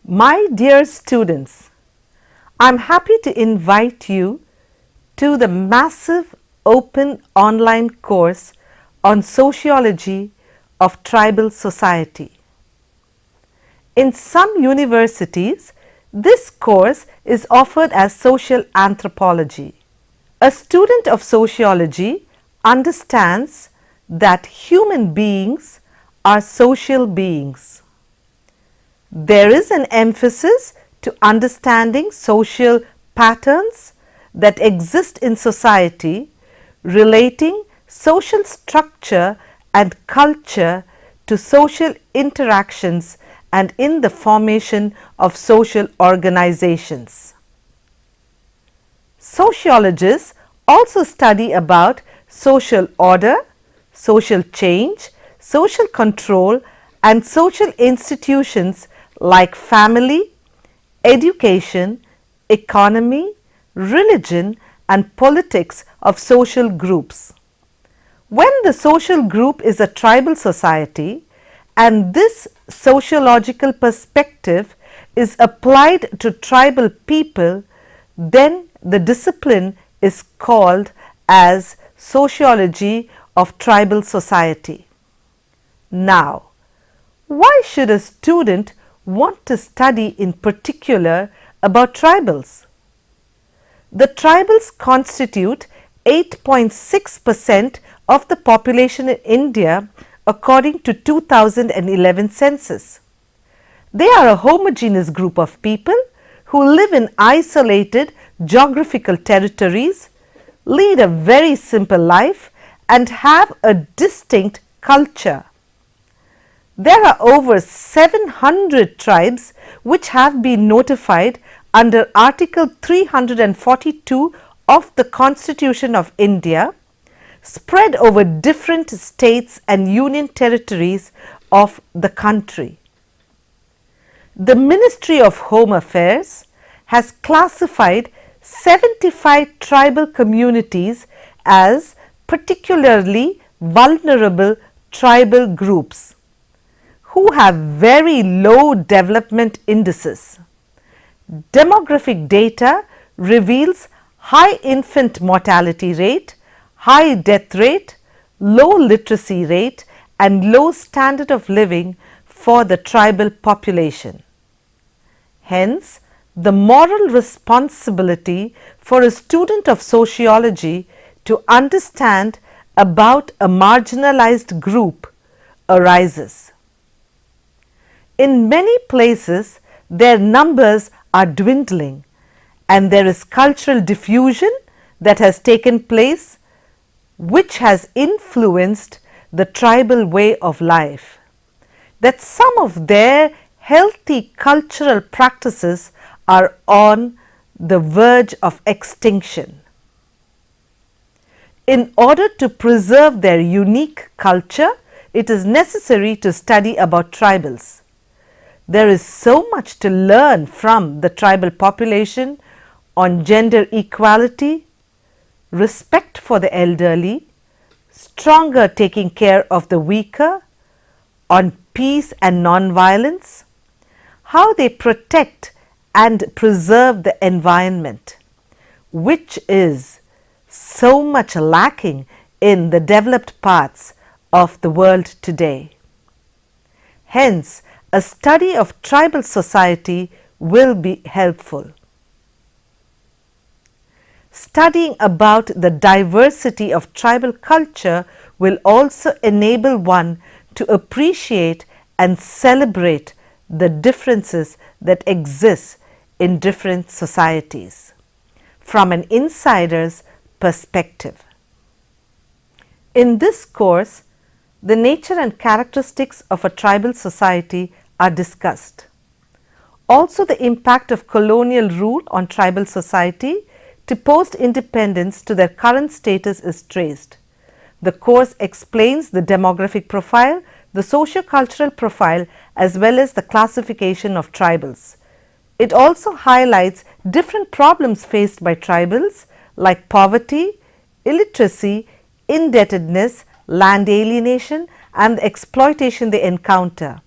My dear students, I am happy to invite you to the massive open online course on Sociology of Tribal Society. In some universities, this course is offered as social anthropology. A student of sociology understands that human beings are social beings. There is an emphasis to understanding social patterns that exist in society, relating social structure and culture to social interactions and in the formation of social organizations. Sociologists also study about social order, social change, social control and social institutions like family, education, economy, religion and politics of social groups. When the social group is a tribal society and this sociological perspective is applied to tribal people, then the discipline is called as Sociology of Tribal Society. Now, why should a student want to study in particular about tribals? The tribals constitute 8.6% of the population in India according to 2011 census. They are a homogeneous group of people who live in isolated geographical territories, lead a very simple life and have a distinct culture. There are over 700 tribes which have been notified under Article 342 of the Constitution of India, spread over different states and union territories of the country. The Ministry of Home Affairs has classified 75 tribal communities as particularly vulnerable tribal groups who have very low development indices. Demographic data reveals high infant mortality rate, high death rate, low literacy rate and low standard of living for the tribal population. Hence, the moral responsibility for a student of sociology to understand about a marginalized group arises. In many places, their numbers are dwindling and there is cultural diffusion that has taken place which has influenced the tribal way of life, that some of their healthy cultural practices are on the verge of extinction. In order to preserve their unique culture, it is necessary to study about tribals. There is so much to learn from the tribal population on gender equality, respect for the elderly, stronger taking care of the weaker, on peace and non-violence, how they protect and preserve the environment, which is so much lacking in the developed parts of the world today. Hence, a study of tribal society will be helpful. Studying about the diversity of tribal culture will also enable one to appreciate and celebrate the differences that exist in different societies from an insider's perspective. In this course, the nature and characteristics of a tribal society are discussed. Also, the impact of colonial rule on tribal society to post-independence to their current status is traced. The course explains the demographic profile, the socio-cultural profile, as well as the classification of tribals. It also highlights different problems faced by tribals like poverty, illiteracy, indebtedness, land alienation, and the exploitation they encounter.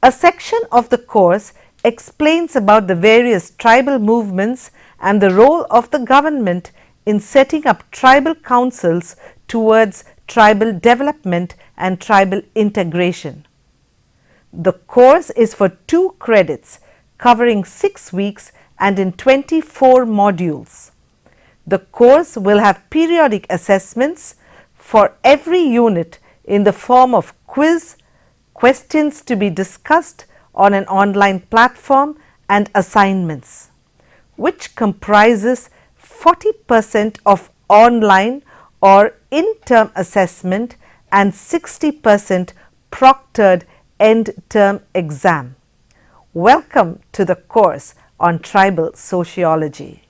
A section of the course explains about the various tribal movements and the role of the government in setting up tribal councils towards tribal development and tribal integration. The course is for 2 credits covering 6 weeks and in 24 modules. The course will have periodic assessments for every unit in the form of quiz, questions to be discussed on an online platform, and assignments, which comprises 40% of online or in-term assessment and 60% proctored end-term exam. Welcome to the course on tribal sociology.